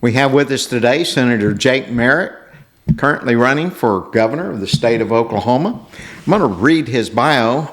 We have with us today Senator Jake Merrick, currently running for governor of the state of Oklahoma. I'm going to read his bio.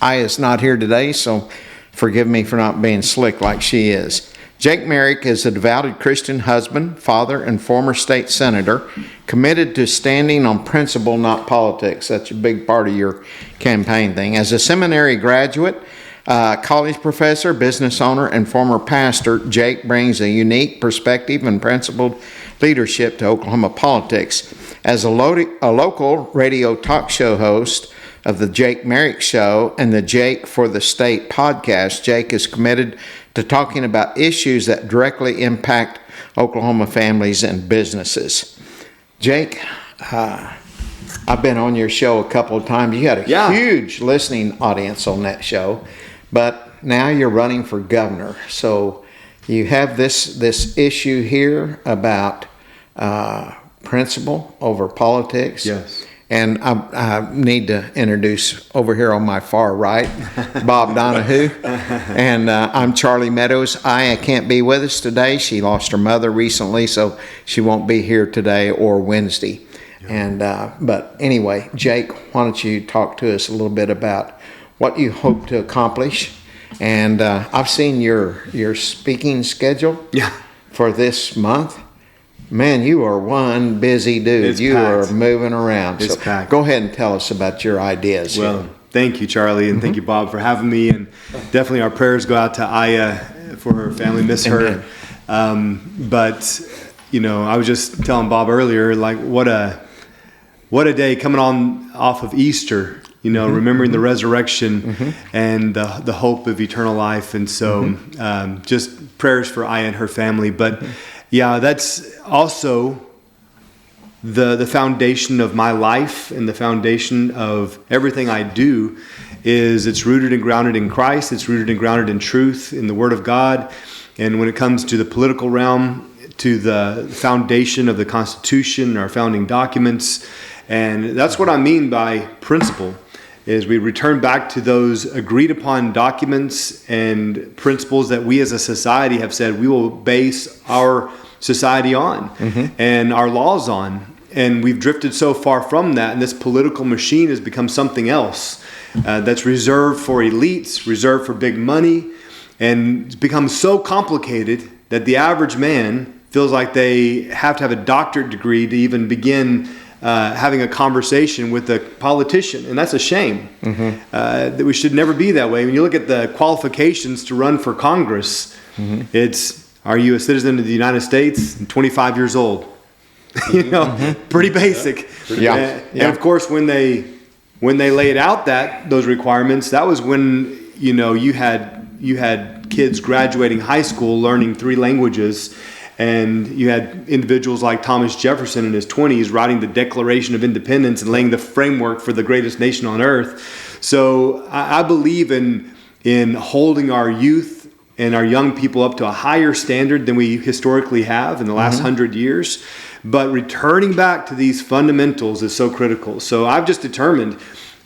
Aya's not here today, so forgive me for not being slick like she is. Jake Merrick is a devoted Christian husband, father, and former state senator, committed to standing on principle, not politics. That's a big part of your campaign thing. As a seminary graduate, college professor, business owner, and former pastor, Jake brings a unique perspective and principled leadership to Oklahoma politics. As a local radio talk show host of the Jake Merrick Show and the Jake for the State podcast, Jake is committed to talking about issues that directly impact Oklahoma families and businesses. Jake, I've been on your show a couple of times. You had a huge listening audience on that show. But now you're running for governor, so you have this issue here about principle over politics. Yes. And I need to introduce over here on my far right, Bob Donahue, and I'm Charlie Meadows. Aya can't be with us today. She lost her mother recently, so she won't be here today or Wednesday. And but anyway, Jake, why don't you talk to us a little bit about what you hope to accomplish. And I've seen your speaking schedule for this month. Man, you are one busy dude. It's you packed. are moving around. It's so packed. Go ahead and tell us about your ideas. Well, thank you, Charlie, and thank you, Bob, for having me. And definitely our prayers go out to Aya for her family. Miss her. But, you know, I was just telling Bob earlier, like, what a day coming off of Easter. You know, remembering the resurrection and the hope of eternal life. And so just prayers for Aya and her family. But yeah, that's also the foundation of my life, and the foundation of everything I do is it's rooted and grounded in Christ. It's rooted and grounded in truth, in the Word of God. And when it comes to the political realm, to the foundation of the Constitution, our founding documents. And that's what I mean by principle. Is we return back to those agreed upon documents and principles that we as a society have said we will base our society on and our laws on. And we've drifted so far from that, and this political machine has become something else that's reserved for elites, reserved for big money, and it's become so complicated that the average man feels like they have to have a doctorate degree to even begin having a conversation with a politician, and that's a shame. That we should never be that way. When you look at the qualifications to run for Congress, it's, are you a citizen of the United States and 25 years old? You know, pretty basic. And of course, when they laid out those requirements, that was when, you know, you had kids graduating high school learning 3 languages. And you had individuals like Thomas Jefferson in his 20s writing the Declaration of Independence and laying the framework for the greatest nation on earth. So I believe in holding our youth and our young people up to a higher standard than we historically have in the last 100 years. But returning back to these fundamentals is so critical. So I've just determined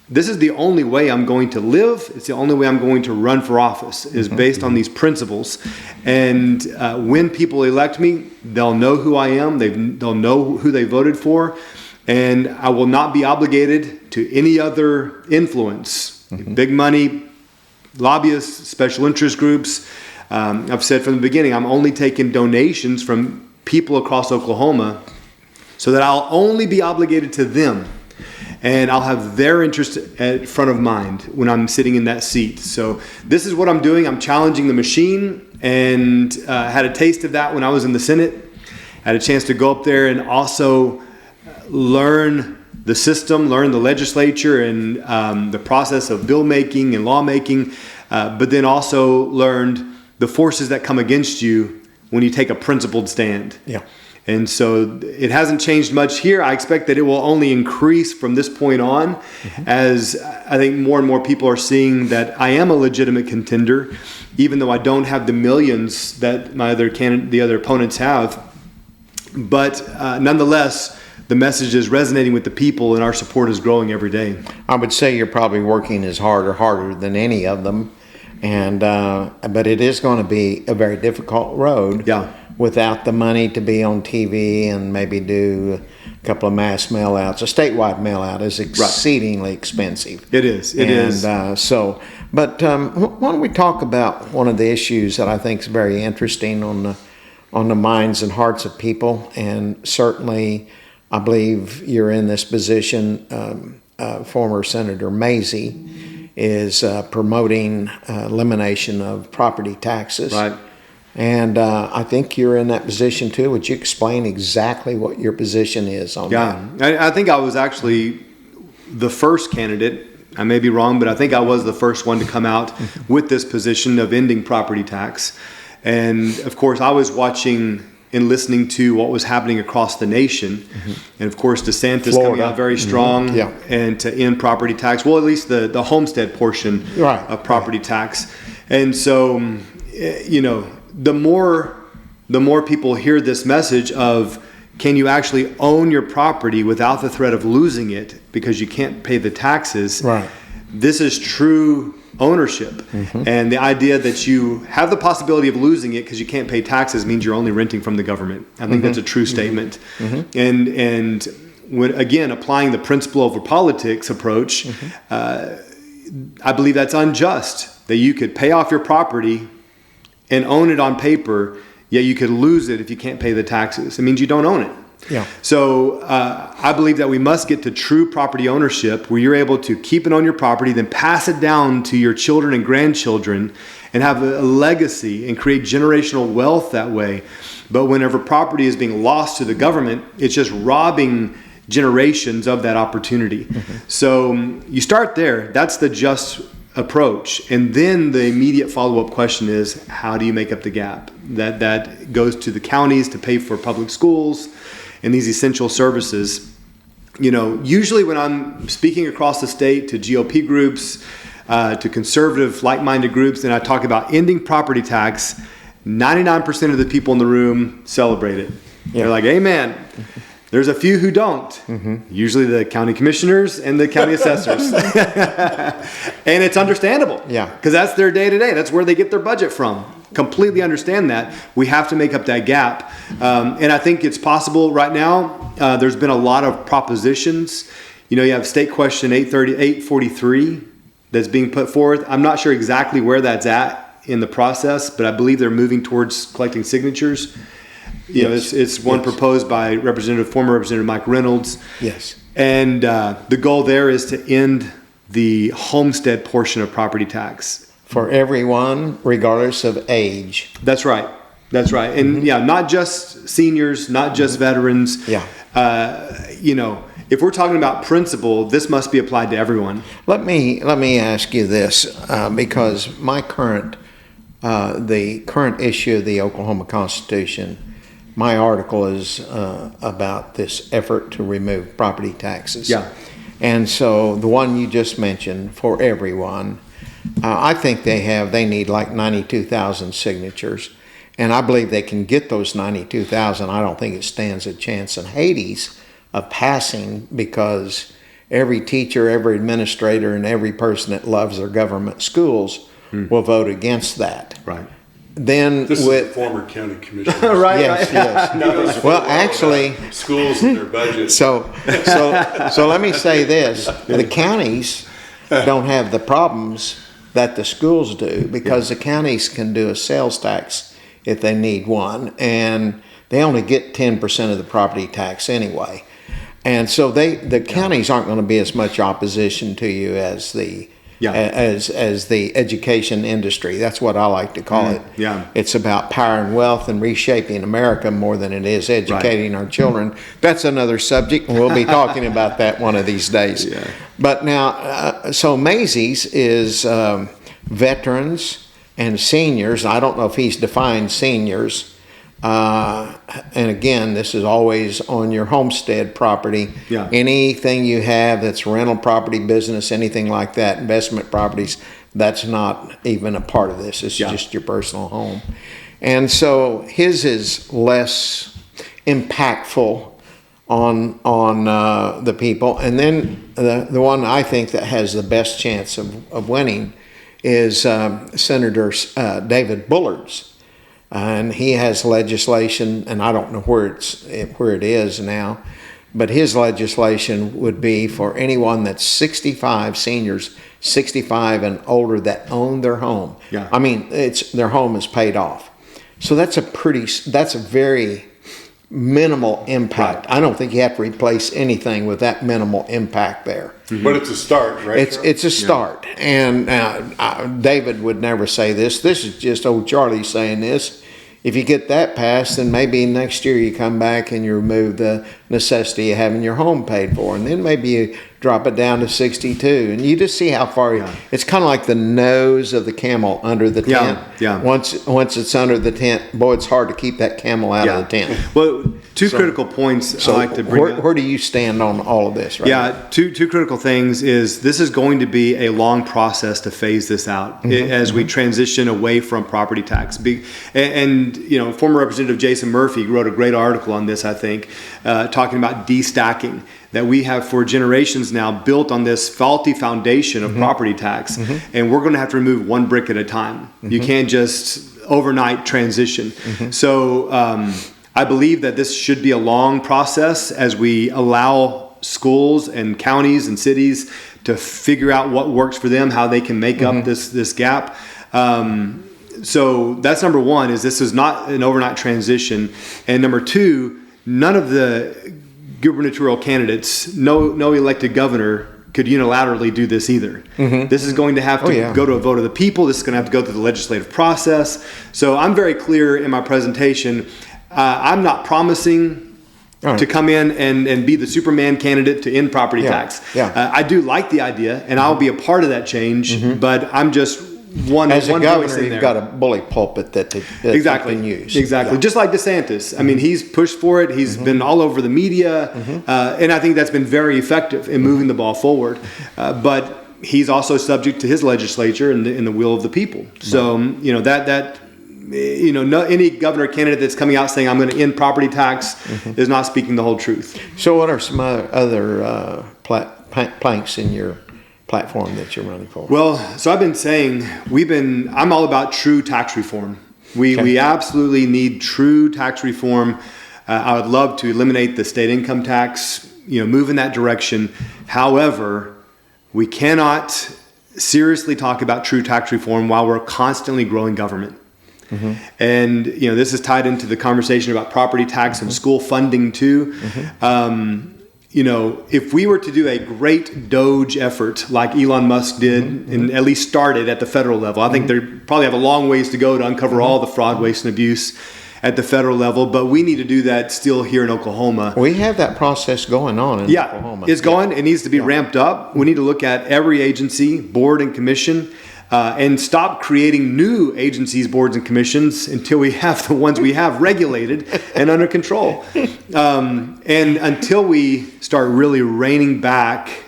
this is the only way I'm going to live. It's the only way I'm going to run for office is based on these principles. And when people elect me, they'll know who I am. They'll know who they voted for. And I will not be obligated to any other influence. Big money, lobbyists, special interest groups. I've said from the beginning, I'm only taking donations from people across Oklahoma so that I'll only be obligated to them. And I'll have their interest at front of mind when I'm sitting in that seat. So this is what I'm doing. I'm challenging the machine, and had a taste of that when I was in the Senate. I had a chance to go up there and also learn the system, learn the legislature and the process of bill making and law making, but then also learned the forces that come against you when you take a principled stand. Yeah. And so it hasn't changed much here. I expect that it will only increase from this point on as I think more and more people are seeing that I am a legitimate contender, even though I don't have the millions that the other opponents have. But nonetheless, the message is resonating with the people, and our support is growing every day. I would say you're probably working as hard or harder than any of them. And but it is going to be a very difficult road. Yeah. without the money to be on TV and maybe do a couple of mass mail outs. A statewide mail out is exceedingly expensive. It is. It is. But why don't we talk about one of the issues that I think is very interesting on the minds and hearts of people, and certainly I believe you're in this position. Former Senator Mazie is promoting elimination of property taxes. Right. And I think you're in that position too. Would you explain exactly what your position is on that? I think I was actually the first candidate. I may be wrong, but I think I was the first one to come out with this position of ending property tax. And of course, I was watching and listening to what was happening across the nation. And of course, DeSantis Florida. coming out very strong and to end property tax. Well, at least the homestead portion of property tax. And so, the more people hear this message of, can you actually own your property without the threat of losing it because you can't pay the taxes? Right. This is true ownership. And the idea that you have the possibility of losing it because you can't pay taxes means you're only renting from the government. I think that's a true statement. And when, again, applying the principle over politics approach, I believe that's unjust, that you could pay off your property and own it on paper, yet you could lose it if you can't pay the taxes. It means you don't own it. Yeah. So I believe that we must get to true property ownership, where you're able to keep it on your property, then pass it down to your children and grandchildren, and have a legacy and create generational wealth that way. But whenever property is being lost to the government, it's just robbing generations of that opportunity. So you start there. That's the just approach. And then the immediate follow-up question is, how do you make up the gap? That goes to the counties to pay for public schools and these essential services. Usually when I'm speaking across the state to GOP groups, to conservative, like-minded groups, and I talk about ending property tax, 99% of the people in the room celebrate it. They're like, amen. There's a few who don't. Usually the county commissioners and the county assessors. And it's understandable. Because that's their day-to-day. That's where they get their budget from. Completely understand that. We have to make up that gap. And I think it's possible right now. There's been a lot of propositions. You have State Question 843 that's being put forth. I'm not sure exactly where that's at in the process, but I believe they're moving towards collecting signatures. It's one proposed by former Representative Mike Reynolds. Yes. And the goal there is to end the homestead portion of property tax. For everyone, regardless of age. That's right. And not just seniors, not just veterans. If we're talking about principle, this must be applied to everyone. Let me ask you this, because the current issue of the Oklahoma Constitution, my article is about this effort to remove property taxes. And so the one you just mentioned, for everyone, I think they need like 92,000 signatures. And I believe they can get those 92,000. I don't think it stands a chance in Hades of passing, because every teacher, every administrator, and every person that loves their government schools will vote against that. Right. Then this is a former county commissioner. Right. Yes. Well, actually, schools and their budget. So let me say this: the counties don't have the problems that the schools do, because the counties can do a sales tax if they need one, and they only get 10% of the property tax anyway. And so the counties aren't going to be as much opposition to you as the as the education industry. That's what I like to call it. It's about power and wealth and reshaping America more than it is educating our children. That's another subject, and we'll be talking about that one of these days. But now, so Mazie's is veterans and seniors. I don't know if he's defined seniors. And again, this is always on your homestead property. Anything you have that's rental property, business, anything like that, investment properties, that's not even a part of this. It's just your personal home. And so his is less impactful on the people. And then the one I think that has the best chance of winning is Senator David Bullard's. and he has legislation, and I don't know where it is now, but his legislation would be for anyone that's 65, seniors 65 and older that own their home. Yeah. I mean, their home is paid off. So that's a very minimal impact. Right. I don't think you have to replace anything with that minimal impact there. But it's a start, right? It's a start. And David would never say this. This is just old Charlie saying this. If you get that passed, then maybe next year you come back and you remove the necessity of having your home paid for. And then maybe you drop it down to 62. And you just see how far it's kind of like the nose of the camel under the tent. Yeah. Once it's under the tent, boy, it's hard to keep that camel out of the tent. Well, two critical points I like to bring up. Where do you stand on all of this right now? Two critical things is this is going to be a long process to phase this out as we transition away from property tax. And former Representative Jason Murphy wrote a great article on this, I think, talking about destacking, that we have for generations now built on this faulty foundation of property tax, and we're going to have to remove one brick at a time. You can't just overnight transition. So I believe that this should be a long process as we allow schools and counties and cities to figure out what works for them, how they can make up this gap. So that's number one, is this is not an overnight transition. And number two, none of the gubernatorial candidates, no elected governor could unilaterally do this either. This is going to have to go to a vote of the people. This is going to have to go through the legislative process. So I'm very clear in my presentation. I'm not promising to come in and be the Superman candidate to end property tax. I do like the idea, and I'll be a part of that change, but I'm just one As a one governor, voice in you've there. got a bully pulpit that you can use. Exactly. Just like DeSantis. I mean, he's pushed for it. He's been all over the media. And I think that's been very effective in moving the ball forward. But he's also subject to his legislature and the will of the people. So, any governor candidate that's coming out saying, I'm going to end property tax is not speaking the whole truth. So what are some other planks in your platform that you're running for? Well, so I've been saying, I'm all about true tax reform. We absolutely need true tax reform. I would love to eliminate the state income tax, move in that direction. However, we cannot seriously talk about true tax reform while we're constantly growing government. And, this is tied into the conversation about property tax and school funding too. If we were to do a great Doge effort like Elon Musk did and at least started at the federal level, I think they probably have a long ways to go to uncover all the fraud, waste, and abuse at the federal level, but we need to do that still here in Oklahoma. We have that process going on in Oklahoma. It's going. It needs to be ramped up. We need to look at every agency, board, and commission, and stop creating new agencies, boards, and commissions until we have the ones we have regulated and under control. And until we start really reining back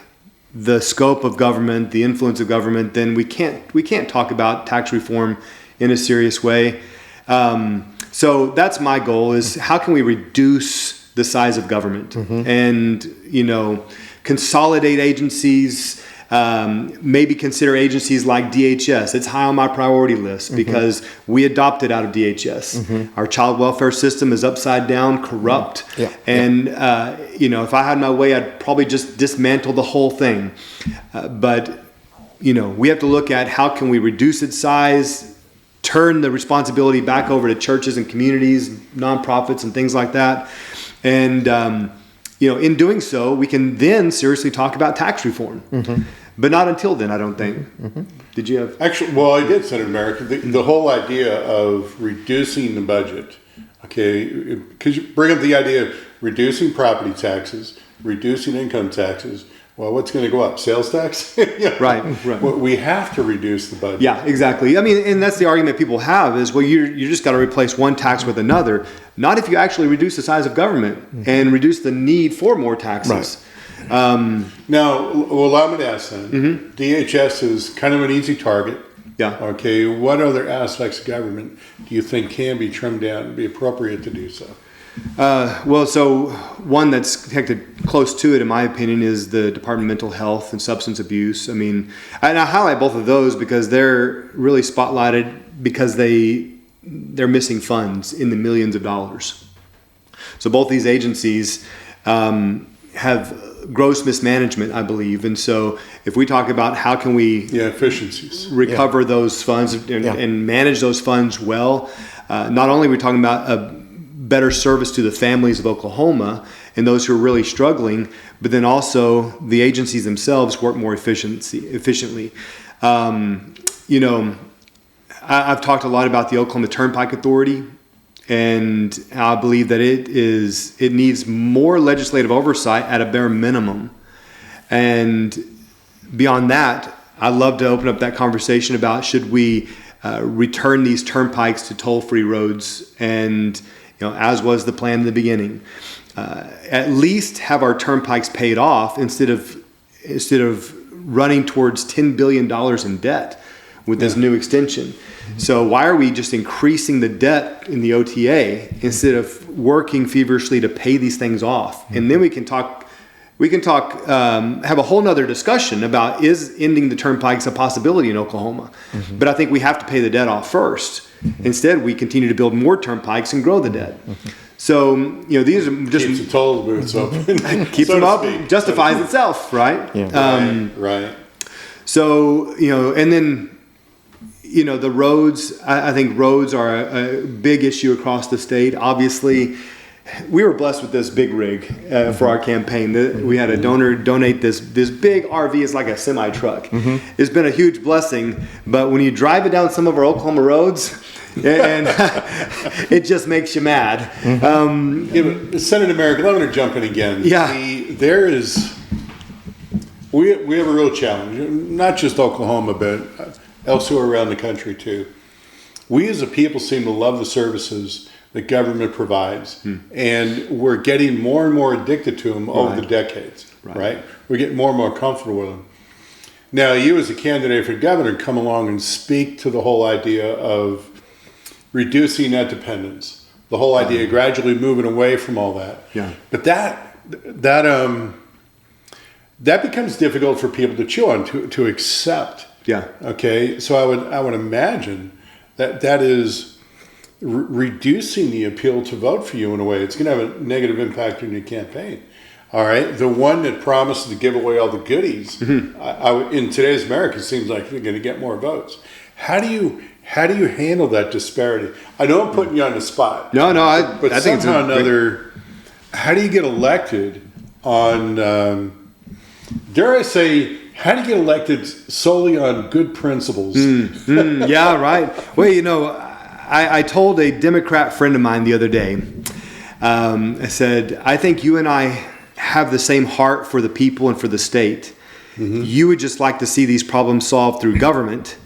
the scope of government, the influence of government, then we can't talk about tax reform in a serious way. So that's my goal: is how can we reduce the size of government and consolidate agencies. Maybe consider agencies like DHS. It's high on my priority list because we adopted out of DHS. Our child welfare system is upside down, corrupt. And, if I had my way, I'd probably just dismantle the whole thing. But we have to look at how can we reduce its size, turn the responsibility back over to churches and communities, nonprofits and things like that. And, in doing so, we can then seriously talk about tax reform. But not until then, I don't think. Did you have? Actually, well, I did, Senator Merrick. The whole idea of reducing the budget, okay, because you bring up the idea of reducing property taxes, reducing income taxes. Well, what's going to go up? Sales tax? Right. Well, we have to reduce the budget. Yeah, exactly. I mean, and that's the argument people have is, well, you just got to replace one tax with another. Not if you actually reduce the size of government and reduce the need for more taxes. Now, well, allow me to ask then. DHS is kind of an easy target. Yeah. Okay. What other aspects of government do you think can be trimmed down and be appropriate to do so? Well, so one that's connected close to it, in my opinion, is the Department of Mental Health and Substance Abuse. I mean, and I highlight both of those because they're really spotlighted because they they're missing funds in the millions of dollars. So both these agencies have gross mismanagement, I believe. And so if we talk about how can we efficiencies recover those funds and manage those funds well, not only are we talking about a better service to the families of Oklahoma and those who are really struggling, but then also the agencies themselves work more efficiently. I've talked a lot about the Oklahoma Turnpike Authority, and I believe that it needs more legislative oversight at a bare minimum. And beyond that, I'd love to open up that conversation about should we return these turnpikes to toll-free roads, and as was the plan in the beginning, at least have our turnpikes paid off instead of running towards $10 billion in debt with this new extension. So why are we just increasing the debt in the OTA instead of working feverishly to pay these things off? And then we can talk, have a whole nother discussion about, is ending the turnpikes a possibility in Oklahoma? But I think we have to pay the debt off first. Instead, we continue to build more turnpikes and grow the debt. So, these are just... Keeps the toll booths open. Keeps them up, justifies itself, right? Yeah. Right. So, and then... the roads, I think roads are a big issue across the state. Obviously, we were blessed with this big rig for our campaign. We had a donor donate this big RV. It's like a semi-truck. It's been a huge blessing. But when you drive it down some of our Oklahoma roads, and it just makes you mad. Senator Merrick, I'm going to jump in again. Yeah. We have a real challenge, not just Oklahoma, but elsewhere around the country too. We as a people seem to love the services that government provides, and we're getting more and more addicted to them over the decades, right? We're getting more and more comfortable with them. Now, you as a candidate for governor come along and speak to the whole idea of reducing that dependence, the whole idea of gradually moving away from all that. Yeah. But that becomes difficult for people to chew on, to accept. Yeah. Okay. So I would imagine that is reducing the appeal to vote for you in a way. It's going to have a negative impact on your campaign. All right. The one that promises to give away all the goodies, in today's America, it seems like they're going to get more votes. How do you handle that disparity? I know I'm putting you on the spot. No, I think somehow or another, how do you get elected on? Dare I say? How do you get elected solely on good principles? Yeah, right. Well, I told a Democrat friend of mine the other day, I said, I think you and I have the same heart for the people and for the state. You would just like to see these problems solved through government,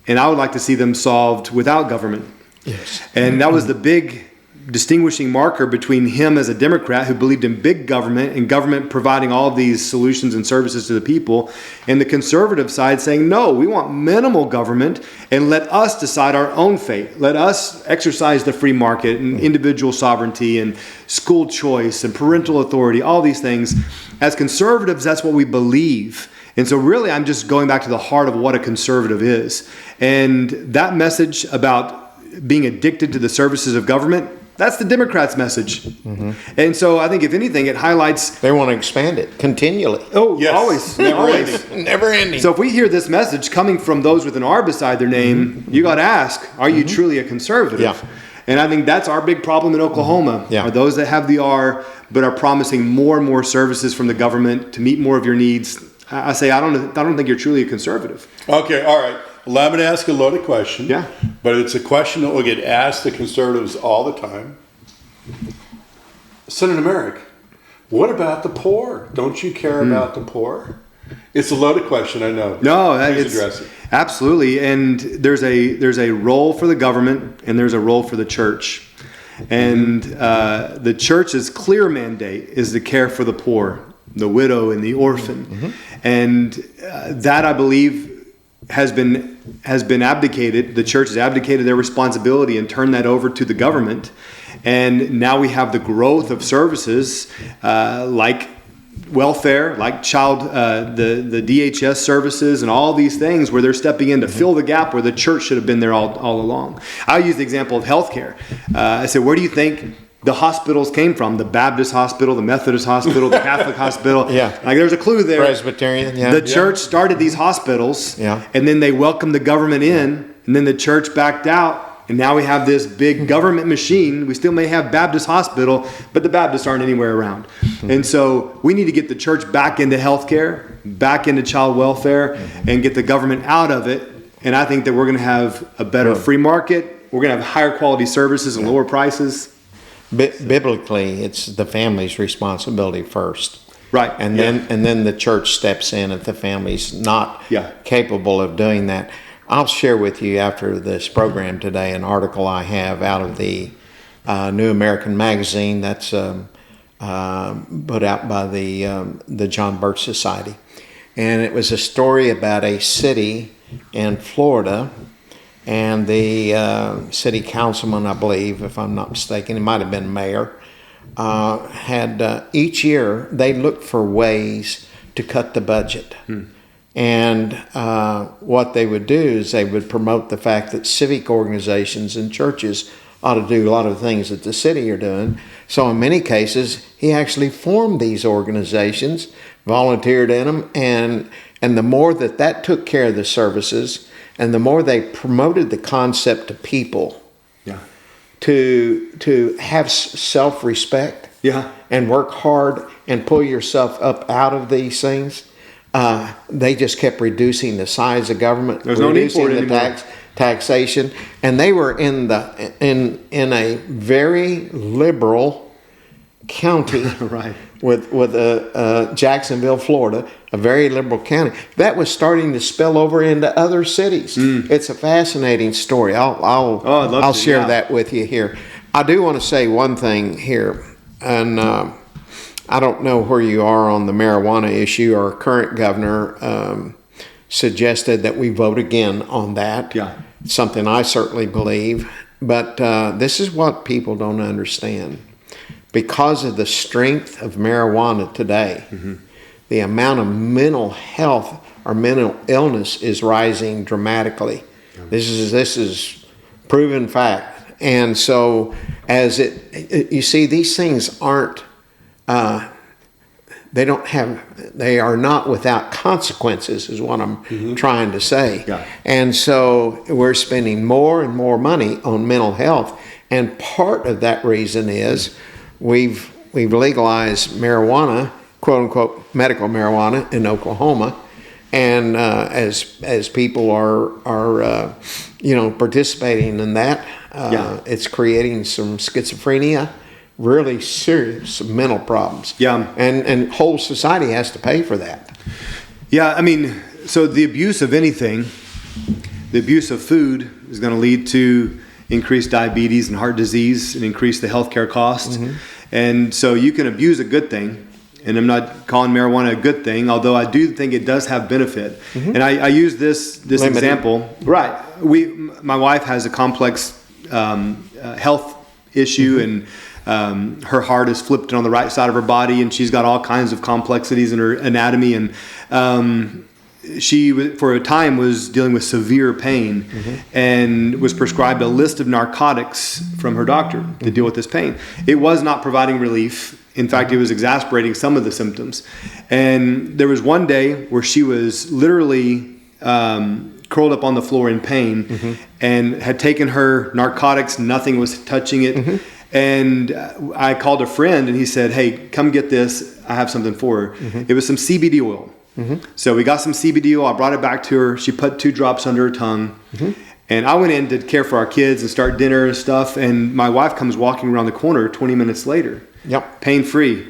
and I would like to see them solved without government. Yes. And that was the big distinguishing marker between him as a Democrat who believed in big government and government providing all of these solutions and services to the people, and the conservative side saying, no, we want minimal government and let us decide our own fate. Let us exercise the free market and individual sovereignty and school choice and parental authority, all these things. As conservatives, that's what we believe. And so really, I'm just going back to the heart of what a conservative is. And that message about being addicted to the services of government, that's the Democrats' message. And so I think, if anything, it highlights... They want to expand it continually. Oh, yes. Always. Never ending. So if we hear this message coming from those with an R beside their name, you got to ask, are you truly a conservative? Yeah. And I think that's our big problem in Oklahoma, are those that have the R but are promising more and more services from the government to meet more of your needs. I say, I don't think you're truly a conservative. Okay, all right. Allow me to ask a loaded question. Yeah. But it's a question that will get asked to conservatives all the time. Senator Merrick, what about the poor? Don't you care about the poor? It's a loaded question, I know. No, please address it. Absolutely. And there's a role for the government and there's a role for the church. And the church's clear mandate is to care for the poor, the widow and the orphan. And that, I believe, has been abdicated. The church has abdicated their responsibility and turned that over to the government. And now we have the growth of services like welfare, like the DHS services and all these things where they're stepping in to fill the gap where the church should have been there all along. I use the example of healthcare. I said, where do you think the hospitals came from? The Baptist hospital, the Methodist hospital, the Catholic hospital. Yeah. Like there's a clue there. Presbyterian, yeah. The church started these hospitals, and then they welcomed the government in, and then the church backed out. And now we have this big government machine. We still may have Baptist hospital, but the Baptists aren't anywhere around. And so we need to get the church back into healthcare, back into child welfare, and get the government out of it. And I think that we're going to have a better free market. We're going to have higher quality services and lower prices. Biblically, it's the family's responsibility first. Right. And then the church steps in if the family's not capable of doing that. I'll share with you after this program today an article I have out of the New American Magazine that's put out by the John Birch Society. And it was a story about a city in Florida, and the city councilman, I believe, if I'm not mistaken, it might have been mayor, had each year they looked for ways to cut the budget. And what they would do is they would promote the fact that civic organizations and churches ought to do a lot of things that the city are doing. So in many cases, he actually formed these organizations, volunteered in them, and the more that took care of the services, and the more they promoted the concept to people, to have self-respect, and work hard and pull yourself up out of these things. They just kept reducing the size of government, There's no need for it reducing the anymore. taxation, and they were in a very liberal county, Right. with Jacksonville, Florida, a very liberal county that was starting to spill over into other cities. It's a fascinating story. I'll share that with you here. I do want to say one thing here, and I don't know where you are on the marijuana issue. Our current governor suggested that we vote again on that. It's something I certainly believe. But this is what people don't understand. Because of the strength of marijuana today, the amount of mental health or mental illness is rising dramatically. This is proven fact. And so you see, these things aren't they are not without consequences, is what I'm trying to say. And so we're spending more and more money on mental health, and part of that reason is we've legalized marijuana, quote unquote medical marijuana, in Oklahoma, and as people are participating in that, it's creating some schizophrenia, really serious mental problems. And whole society has to pay for that. I mean, so the abuse of anything, the abuse of food is going to lead to increased diabetes and heart disease and increase the healthcare costs. And so you can abuse a good thing, and I'm not calling marijuana a good thing, although I do think it does have benefit. And I use this example. Right. My wife has a complex health issue, and her heart is flipped on the right side of her body, and she's got all kinds of complexities in her anatomy, and she for a time was dealing with severe pain, and was prescribed a list of narcotics from her doctor to deal with this pain. It was not providing relief. In fact, it was exacerbating some of the symptoms. And there was one day where she was literally curled up on the floor in pain, and had taken her narcotics. Nothing was touching it. And I called a friend, and he said, "Hey, come get this. I have something for her." It was some CBD oil. So we got some CBD oil. I brought it back to her. She put 2 drops under her tongue. And I went in to care for our kids and start dinner and stuff. And my wife comes walking around the corner 20 minutes later. Pain-free.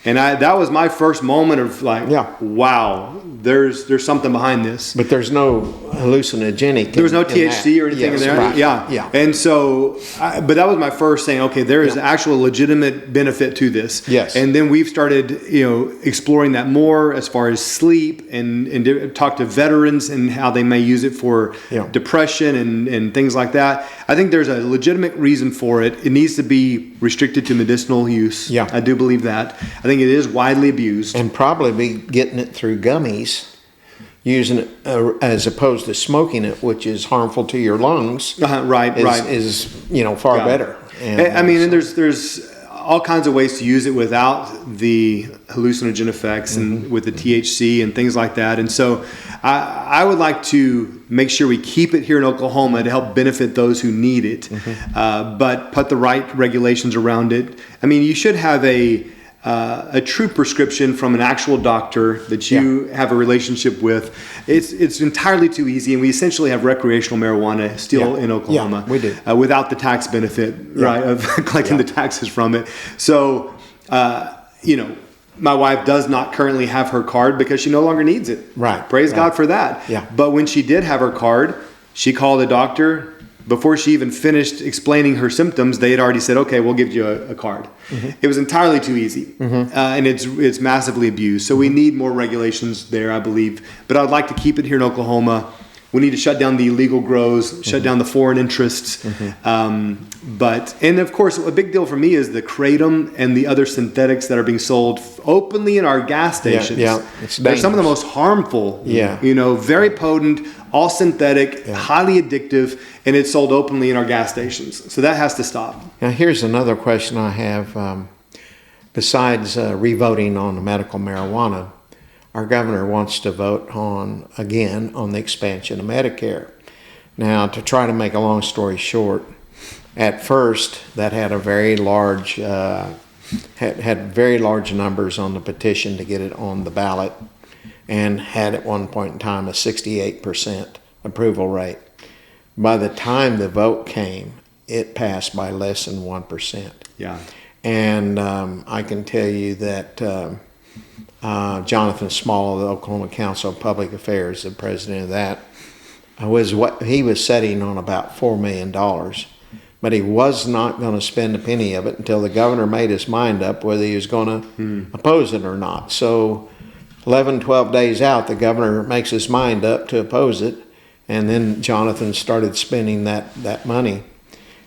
And that was my first moment of like, wow, there's something behind this. But there's no hallucinogenic. There was no THC or anything in there. Right. And so, but that was my first saying, okay, there is actual legitimate benefit to this. And then we've started, exploring that more as far as sleep, and talk to veterans and how they may use it for depression and things like that. I think there's a legitimate reason for it. It needs to be restricted to medicinal use. I do believe that. I think think it is widely abused. And probably be getting it through gummies, using it as opposed to smoking it, which is harmful to your lungs. Right. Is far better. And, and there's all kinds of ways to use it without the hallucinogen effects and with the THC and things like that. And so I would like to make sure we keep it here in Oklahoma to help benefit those who need it, but put the right regulations around it. I mean, you should have a true prescription from an actual doctor that you have a relationship with. It's entirely too easy, and we essentially have recreational marijuana still in Oklahoma. We do. Without the tax benefit, right, of collecting the taxes from it. So, my wife does not currently have her card because she no longer needs it. Right. Praise God for that. Yeah. But when she did have her card, she called the doctor. Before she even finished explaining her symptoms, they had already said, okay, we'll give you a card. It was entirely too easy. And it's massively abused. So we need more regulations there, I believe. But I'd like to keep it here in Oklahoma. We need to shut down the illegal grows, shut down the foreign interests. And of course, a big deal for me is the kratom and the other synthetics that are being sold openly in our gas stations. They're some of the most harmful, very potent, all synthetic, highly addictive, and it's sold openly in our gas stations. So that has to stop. Now, here's another question I have. Besides revoting on the medical marijuana, our governor wants to vote again on the expansion of Medicare. Now, to try to make a long story short, at first that had a very large had very large numbers on the petition to get it on the ballot, and had at one point in time a 68% approval rate. By the time the vote came, it passed by less than 1%. Yeah. And I can tell you that Jonathan Small of the Oklahoma Council of Public Affairs, the president of that, he was setting on about $4 million. But he was not going to spend a penny of it until the governor made his mind up whether he was going to oppose it or not. So 11, 12 days out, the governor makes his mind up to oppose it, and then Jonathan started spending that money.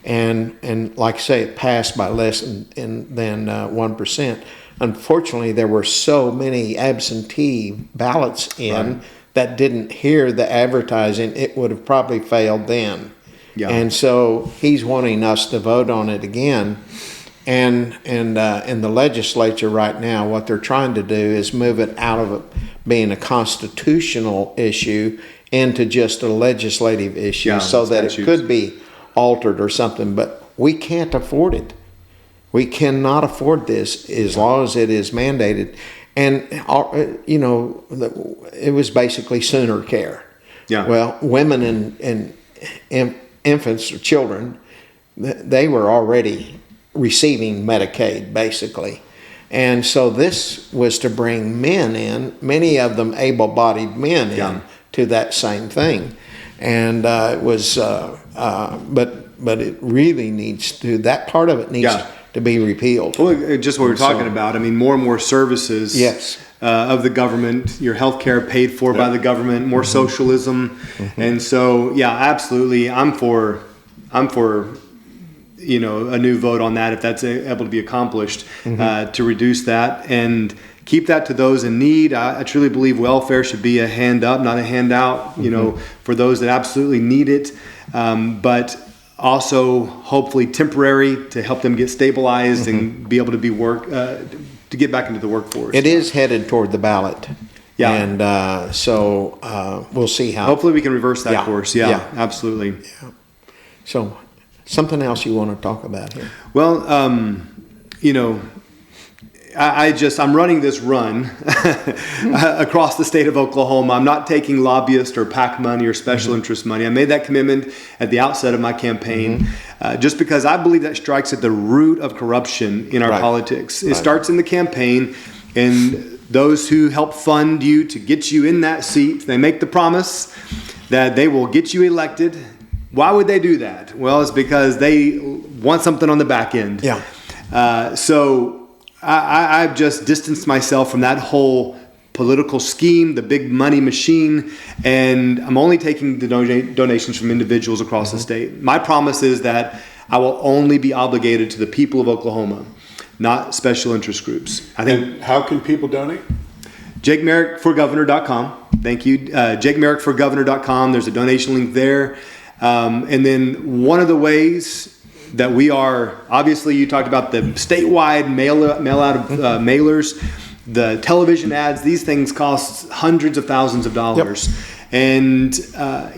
And like I say, it passed by less than 1%. Unfortunately, there were so many absentee ballots in that didn't hear the advertising. It would have probably failed then. Yeah. And so he's wanting us to vote on it again. And in the legislature right now, what they're trying to do is move it out of it being a constitutional issue into just a legislative issue, so that it could be altered or something. But we can't afford it. We cannot afford this as long as it is mandated. And, it was basically sooner care. Yeah. Well, women and infants or children, they were already receiving Medicaid, basically. And so this was to bring men in, many of them able-bodied men in, to that same thing. And it was, but it really needs to, that part of it needs to be repealed. Well, just what we're talking about. I mean, more and more services of the government, your health care paid for by the government, more socialism. And so, absolutely. I'm for a new vote on that if that's able to be accomplished, to reduce that and keep that to those in need. I truly believe welfare should be a hand up, not a handout, for those that absolutely need it. But also hopefully temporary to help them get stabilized and be able to to get back into the workforce. It is headed toward the ballot. Yeah. And so we'll see how. Hopefully we can reverse that course. Yeah, absolutely. Yeah. So something else you want to talk about here? Well, I'm running this run across the state of Oklahoma. I'm not taking lobbyist or PAC money or special interest money. I made that commitment at the outset of my campaign, just because I believe that strikes at the root of corruption in our politics. It starts in the campaign, and those who help fund you to get you in that seat, they make the promise that they will get you elected. Why would they do that? Well, it's because they want something on the back end. Yeah. So I've just distanced myself from that whole political scheme, the big money machine, and I'm only taking the donations from individuals across the state. My promise is that I will only be obligated to the people of Oklahoma, not special interest groups. I think And how can people donate? JakeMerrickForGovernor.com. Thank you. JakeMerrickForGovernor.com. There's a donation link there. And then one of the ways that we are, obviously you talked about the statewide mail out of mailers, the television ads, these things cost hundreds of thousands of dollars. Yep. And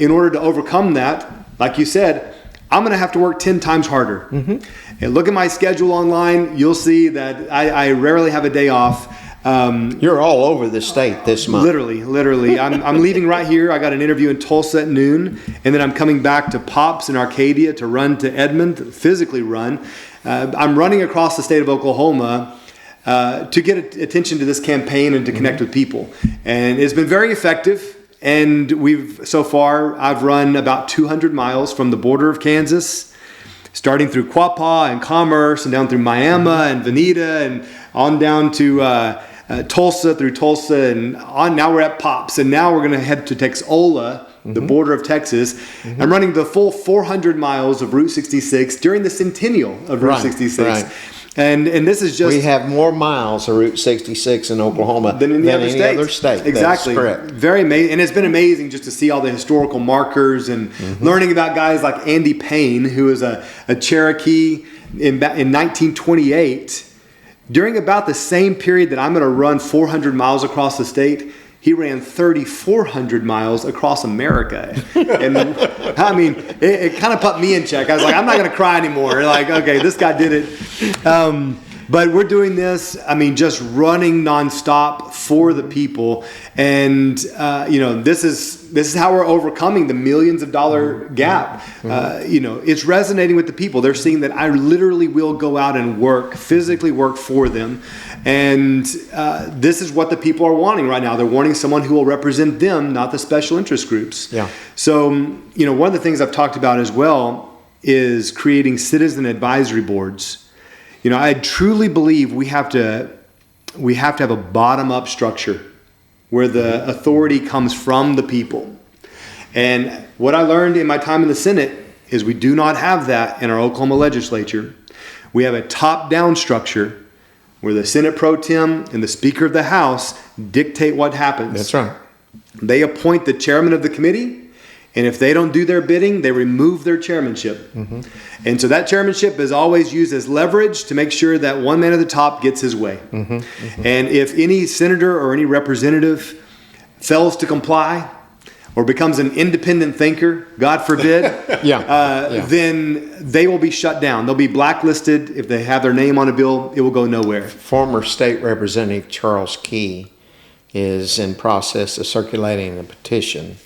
in order to overcome that, like you said, I'm going to have to work 10 times harder. And look at my schedule online. You'll see that I rarely have a day off. You're all over the state this month. Literally. I'm leaving right here. I got an interview in Tulsa at noon, and then I'm coming back to Pops in Arcadia to run to Edmond, physically run. I'm running across the state of Oklahoma to get attention to this campaign and to connect with people. And it's been very effective. And I've run about 200 miles from the border of Kansas, starting through Quapaw and Commerce and down through Miami and Veneta and on down to Tulsa, through Tulsa, and on. Now we're at Pops, and now we're going to head to Texola, the border of Texas. I'm running the full 400 miles of Route 66 during the centennial of Route 66. Right. And this is just... We have more miles of Route 66 in Oklahoma than any other state. Exactly. That's correct. Very amazing. And it's been amazing just to see all the historical markers and learning about guys like Andy Payne, who is a Cherokee in 1928. During about the same period that I'm going to run 400 miles across the state, he ran 3,400 miles across America. And I mean, it kind of put me in check. I was like, I'm not going to cry anymore. Like, okay, this guy did it. But we're doing this, just running nonstop for the people. And, this is how we're overcoming the millions of dollar gap. It's resonating with the people. They're seeing that I literally will go out and physically work for them. And this is what the people are wanting right now. They're wanting someone who will represent them, not the special interest groups. Yeah. So, one of the things I've talked about as well is creating citizen advisory boards. I truly believe we have to have a bottom-up structure where the authority comes from the people. And what I learned in my time in the Senate is we do not have that in our Oklahoma legislature. We have a top-down structure where the Senate Pro Tem and the Speaker of the House dictate what happens. That's right. They appoint the chairman of the committee, and if they don't do their bidding, they remove their chairmanship. And so that chairmanship is always used as leverage to make sure that one man at the top gets his way. And if any senator or any representative fails to comply or becomes an independent thinker, God forbid, then they will be shut down. They'll be blacklisted. If they have their name on a bill, it will go nowhere. Former State Representative Charles Key is in process of circulating a petition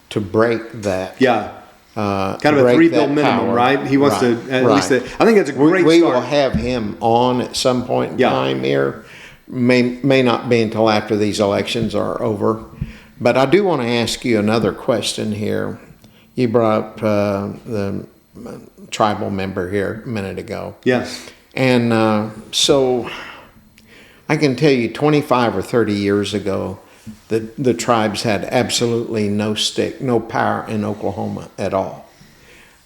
to break that. Kind of a 3-bill minimum, power. Right? He wants to at least. I think that's a great we start. will have him on at some point in time here. May not be until after these elections are over. But I do want to ask you another question here. You brought up the tribal member here a minute ago. Yes. And so I can tell you 25 or 30 years ago, the tribes had absolutely no power in Oklahoma at all.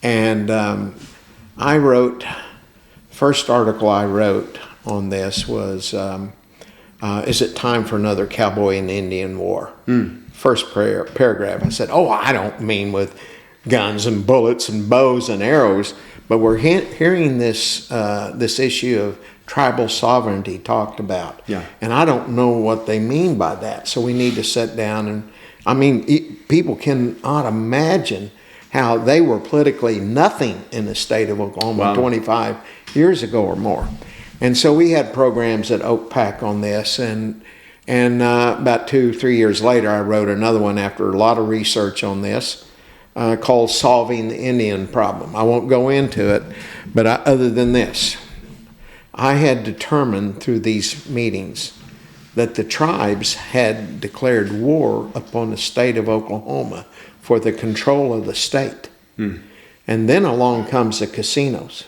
And first article I wrote on this was, is it time for another cowboy and Indian war? First paragraph, I said, I don't mean with guns and bullets and bows and arrows, but we're hearing this issue of tribal sovereignty talked about. And I don't know what they mean by that. So we need to sit down and, people cannot imagine how they were politically nothing in the state of Oklahoma 25 years ago or more. And so we had programs at Oak Pack on this, and about 2-3 years later, I wrote another one after a lot of research on this, called Solving the Indian Problem. I won't go into it, but other than this, I had determined through these meetings that the tribes had declared war upon the state of Oklahoma for the control of the state. And then along comes the casinos,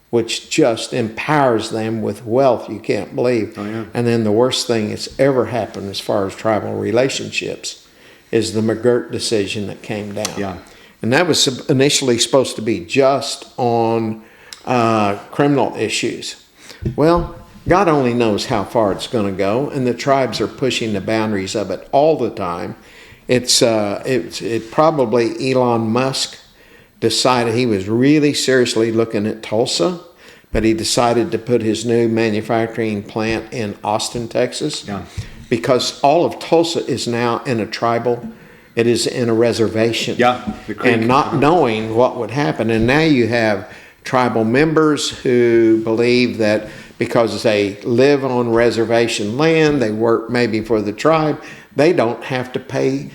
which just empowers them with wealth you can't believe. And then the worst thing that's ever happened as far as tribal relationships is the McGirt decision that came down. And that was initially supposed to be just on criminal issues. Well, God only knows how far it's going to go, and the tribes are pushing the boundaries of it all the time. It probably Elon Musk decided he was really seriously looking at Tulsa, but he decided to put his new manufacturing plant in Austin, Texas, because all of Tulsa is now in a tribal. It is in a reservation, and not knowing what would happen. And now you have tribal members who believe that because they live on reservation land, they work maybe for the tribe, they don't have to pay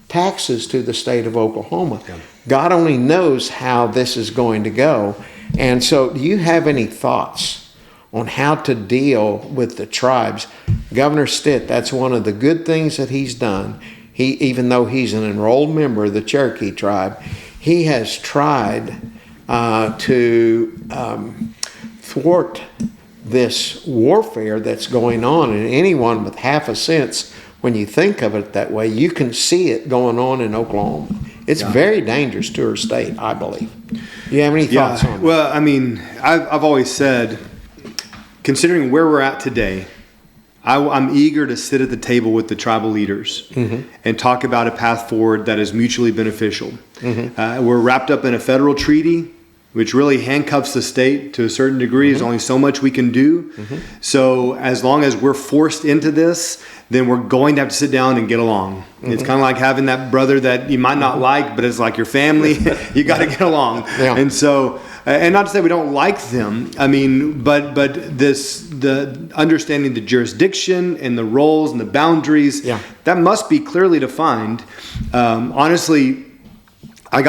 taxes to the state of Oklahoma. God only knows how this is going to go. And so do you have any thoughts on how to deal with the tribes? Governor Stitt, that's one of the good things that he's done. Even though he's an enrolled member of the Cherokee tribe, he has tried to thwart this warfare that's going on. And anyone with half a sense, when you think of it that way, you can see it going on in Oklahoma. It's very dangerous to our state, I believe. Do you have any thoughts on that? Well, I mean, I've always said, considering where we're at today, I'm eager to sit at the table with the tribal leaders and talk about a path forward that is mutually beneficial. We're wrapped up in a federal treaty, which really handcuffs the state to a certain degree. There's only so much we can do. So as long as we're forced into this, then we're going to have to sit down and get along. It's kind of like having that brother that you might not like, but it's like your family. You got to get along. And so, and not to say we don't like them. I mean, but the understanding the jurisdiction and the roles and the boundaries, that must be clearly defined. Honestly, I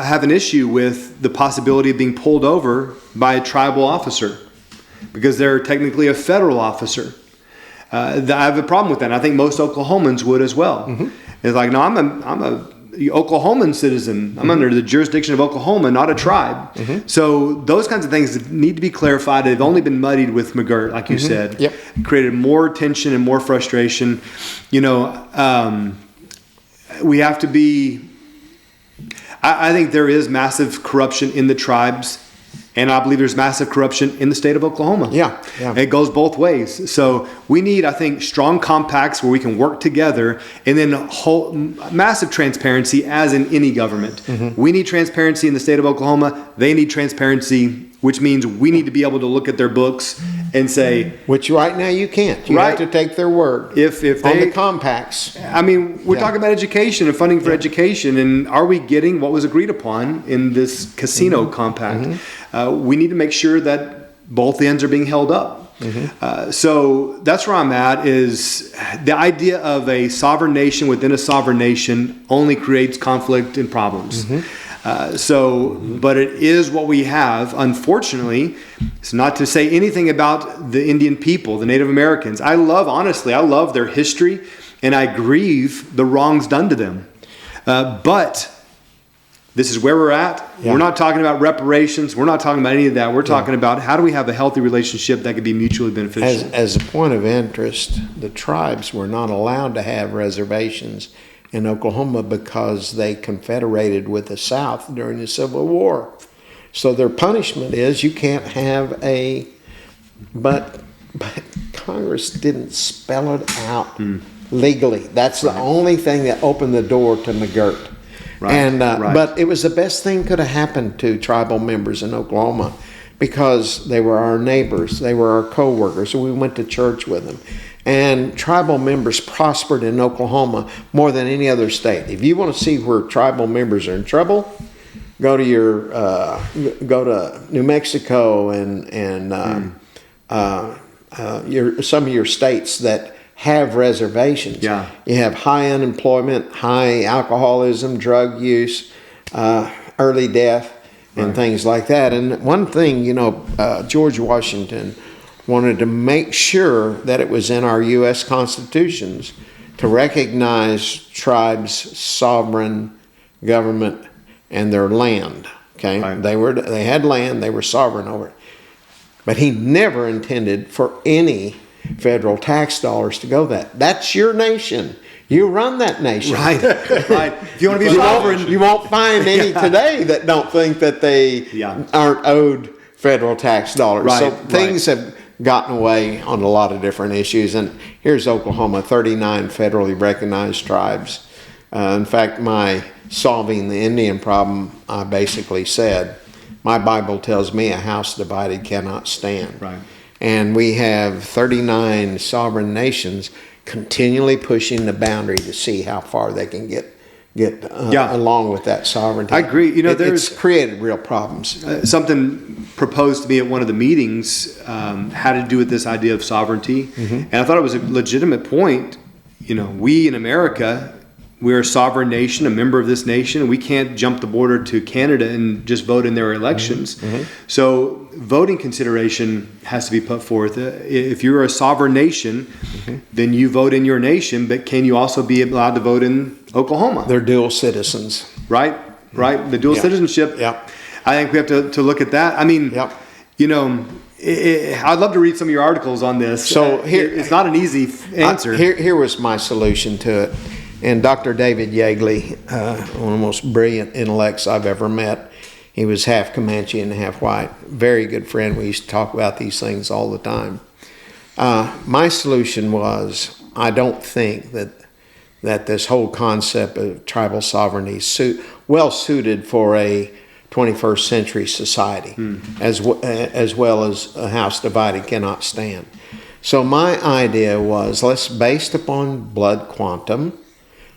have an issue with the possibility of being pulled over by a tribal officer because they're technically a federal officer. I have a problem with that. And I think most Oklahomans would as well. It's like, no, I'm a Oklahoman citizen. I'm under the jurisdiction of Oklahoma, not a tribe. So those kinds of things need to be clarified. They've only been muddied with McGirt, like you said. Created more tension and more frustration. You know, we have to be... I think there is massive corruption in the tribes, and I believe there's massive corruption in the state of Oklahoma. It goes both ways. So we need, I think, strong compacts where we can work together, and then massive transparency as in any government. We need transparency in the state of Oklahoma. They need transparency, which means we need to be able to look at their books and say... Which right now you can't. You have to take their word if they, on the compacts. I mean, we're talking about education and funding for education, and are we getting what was agreed upon in this casino compact? We need to make sure that both ends are being held up. So that's where I'm at, is the idea of a sovereign nation within a sovereign nation only creates conflict and problems. But it is what we have. Unfortunately, it's not to say anything about the Indian people, the Native Americans. Honestly, I love their history, and I grieve the wrongs done to them. But this is where we're at. We're not talking about reparations. We're not talking about any of that. We're talking about how do we have a healthy relationship that could be mutually beneficial. As a point of interest, the tribes were not allowed to have reservations in Oklahoma because they confederated with the South during the Civil War. So their punishment is you can't have but Congress didn't spell it out legally. That's the only thing that opened the door to McGirt. But it was the best thing could have happened to tribal members in Oklahoma because they were our neighbors. They were our co-workers. So we went to church with them. And tribal members prospered in Oklahoma more than any other state. If you want to see where tribal members are in trouble, go to New Mexico and some of your states that have reservations. You have high unemployment, high alcoholism, drug use, early death, and things like that. And one thing, George Washington wanted to make sure that it was in our U.S. constitutions to recognize tribes' sovereign government and their land. Okay, they had land, they were sovereign over it, but he never intended for any federal tax dollars to go that. That's your nation. You run that nation. Right. If you want to be sovereign, you won't find any today that don't think that they aren't owed federal tax dollars. So things have gotten away on a lot of different issues. And here's Oklahoma, 39 federally recognized tribes. In fact, my solving the Indian problem, I basically said, my Bible tells me a house divided cannot stand. Right. And we have 39 sovereign nations continually pushing the boundary to see how far they can get along with that sovereignty. I agree. You know, it's created real problems. Something proposed to me at one of the meetings had to do with this idea of sovereignty, and I thought it was a legitimate point. You know, we in America, we're a sovereign nation, a member of this nation, and we can't jump the border to Canada and just vote in their elections. So voting consideration has to be put forth. If you're a sovereign nation, then you vote in your nation, but can you also be allowed to vote in Oklahoma? They're dual citizens. Right. The dual citizenship. Yeah. I think we have to look at that. I mean, you know, I'd love to read some of your articles on this. So here, it's not an easy answer. Here was my solution to it. And Dr. David Yeagley, one of the most brilliant intellects I've ever met, he was half Comanche and half white. Very good friend. We used to talk about these things all the time. My solution was, I don't think that this whole concept of tribal sovereignty is well suited for a 21st century society, as well as a house divided cannot stand. So my idea was, based upon blood quantum,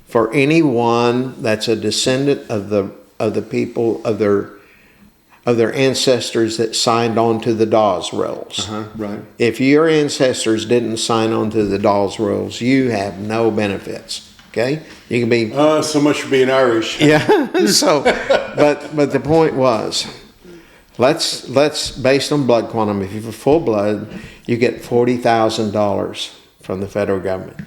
for anyone that's a descendant of the people of their ancestors that signed on to the Dawes Rolls. Right. If your ancestors didn't sign on to the Dawes Rolls, you have no benefits. Okay, you can be. So much for being Irish. Yeah. So, but the point was, let's based on blood quantum. If you're full blood, you get $40,000 from the federal government.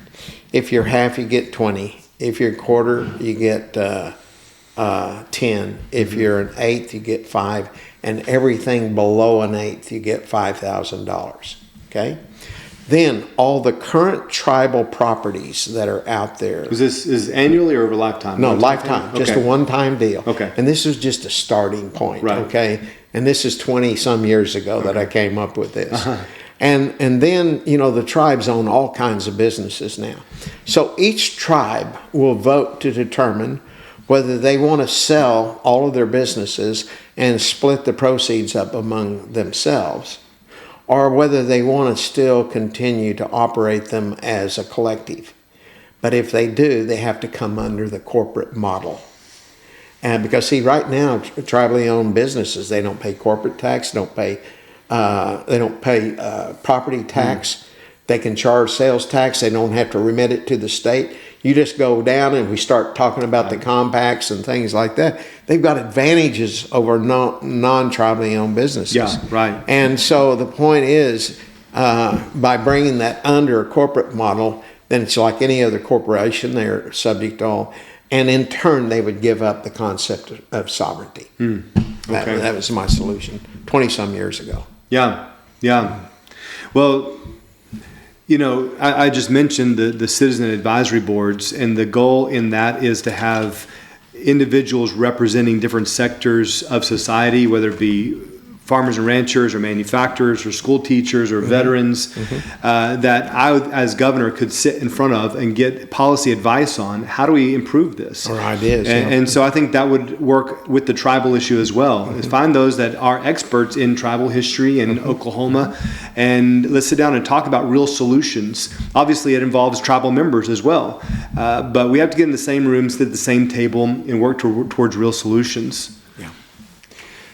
If you're half, you get 20. If you're a quarter, you get 10. If you're an eighth, you get 5, and everything below an eighth, you get $5,000. Okay. Then all the current tribal properties that are out there. Is this annually or over a lifetime? No, lifetime. Just a one-time deal. Okay. And this is just a starting point. Right. Okay. And this is 20 some years ago that I came up with this. And then, you know, the tribes own all kinds of businesses now. So each tribe will vote to determine whether they want to sell all of their businesses and split the proceeds up among themselves, or whether they want to still continue to operate them as a collective. But if they do, they have to come under the corporate model. And because, see, right now, tribally owned businesses, they don't pay corporate tax, they don't pay property tax. They can charge sales tax. They don't have to remit it to the state. You just go down and we start talking about the compacts and things like that. They've got advantages over non-tribally owned businesses. Yeah, right. And so the point is, by bringing that under a corporate model, then it's like any other corporation. They're subject to all. And in turn, they would give up the concept of sovereignty. Okay. That was my solution 20-some years ago. Yeah. Well, you know, I just mentioned the citizen advisory boards, and the goal in that is to have individuals representing different sectors of society, whether it be farmers and ranchers or manufacturers or school teachers or veterans, that I, as governor, could sit in front of and get policy advice on how do we improve this? Or ideas. And so I think that would work with the tribal issue as well. Is find those that are experts in tribal history in Oklahoma, and let's sit down and talk about real solutions. Obviously, it involves tribal members as well, but we have to get in the same rooms, sit at the same table, and work towards real solutions.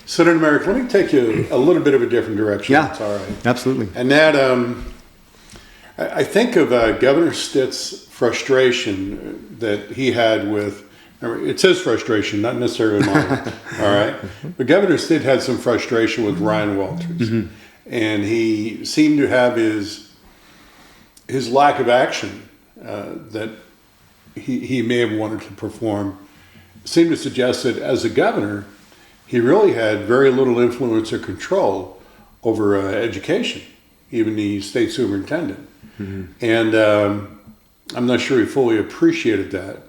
Senator Merrick, let me take you a little bit of a different direction. Yeah, that's all right. Absolutely. And that, I think of Governor Stitt's frustration that he had with, it's his frustration, not necessarily mine, all right? But Governor Stitt had some frustration with Ryan Walters. And he seemed to have his lack of action that he may have wanted to perform seemed to suggest that as a governor, he really had very little influence or control over education, even the state superintendent. And I'm not sure he fully appreciated that.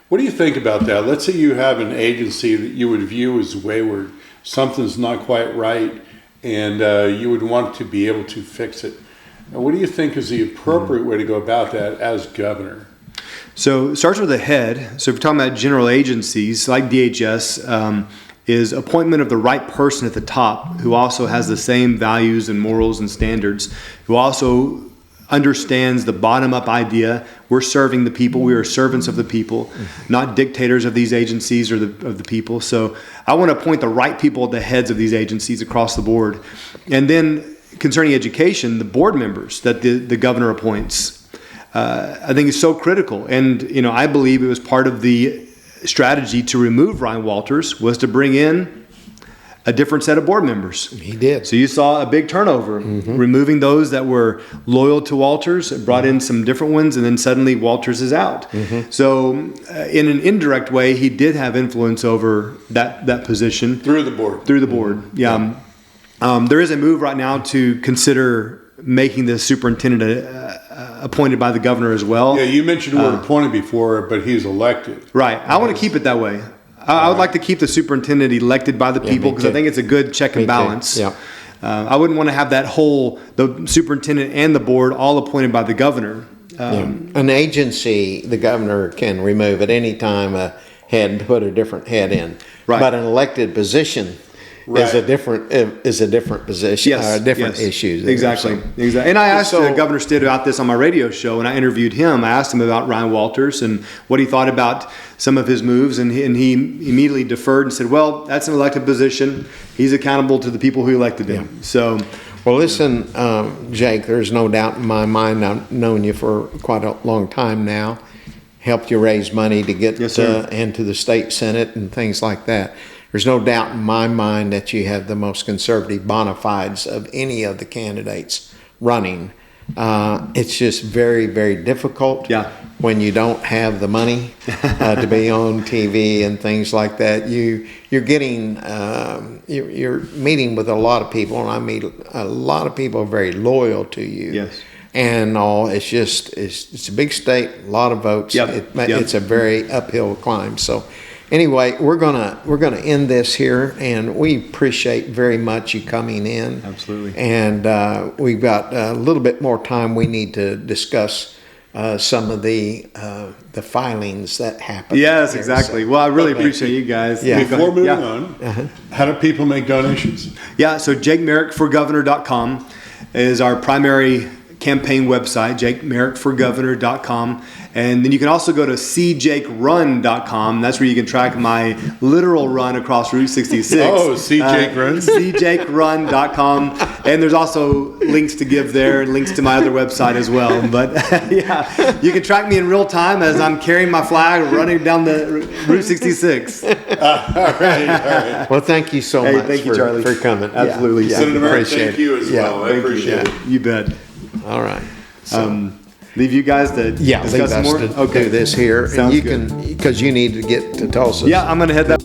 What do you think about that? Let's say you have an agency that you would view as wayward, something's not quite right, and you would want to be able to fix it. Now, what do you think is the appropriate way to go about that as governor? So it starts with the head. So if you're talking about general agencies like DHS, is appointment of the right person at the top who also has the same values and morals and standards, who also understands the bottom-up idea. We're serving the people. We are servants of the people, not dictators of these agencies or of the people. So I want to appoint the right people at the heads of these agencies across the board. And then concerning education, the board members that the governor appoints, I think is so critical. And, I believe it was part of the strategy to remove Ryan Walters was to bring in a different set of board members. He did. So you saw a big turnover, removing those that were loyal to Walters, brought in some different ones, and then suddenly Walters is out. So in an indirect way, he did have influence over that position. Through the board. Through the board, yeah. There is a move right now to consider making the superintendent appointed by the governor as well. Yeah, you mentioned the word appointed before, but he's elected. Right. I want to keep it that way. I would like to keep the superintendent elected by the people because I think it's a good check and balance. Yeah. I wouldn't want to have the superintendent and the board all appointed by the governor. An agency, the governor can remove at any time a head and put a different head in. Right. But an elected position is a different position, different issues. Exactly. And I asked Governor Stitt about this on my radio show, and I interviewed him. I asked him about Ryan Walters and what he thought about some of his moves, and he immediately deferred and said, "Well, that's an elected position. He's accountable to the people who elected him." Yeah. So, well, listen, Jake. There's no doubt in my mind. I've known you for quite a long time now. Helped you raise money to get into the state senate and things like that. There's no doubt in my mind that you have the most conservative bona fides of any of the candidates running. It's just very, very difficult when you don't have the money to be on TV and things like that. You're getting you're meeting with a lot of people, and I meet a lot of people are very loyal to you. Yes. And all it's a big state, a lot of votes. It's a very uphill climb. So. Anyway, we're gonna end this here, and we appreciate very much you coming in. Absolutely. And we've got a little bit more time. We need to discuss some of the filings that happen. Yes, here. exactly. So, well, I really appreciate you guys. Yeah. Before moving on, how do people make donations? Yeah, so JakeMerrickForGovernor.com is our primary campaign website, JakeMerrickForGovernor.com. And then you can also go to cjakerun.com. That's where you can track my literal run across Route 66. Oh, cjakerun. cjakerun.com. And there's also links to give there and links to my other website as well. But yeah, you can track me in real time as I'm carrying my flag running down the Route 66. All right. Well, thank you so much thank you, Charlie. for coming. Absolutely. Yeah, Senator Merrick, appreciate thank you as well. I appreciate it. You bet. All right. So, leave you guys to discuss leave us more? to do this here. Sounds and you good. can, because you need to get to Tulsa. Yeah, I'm going to head that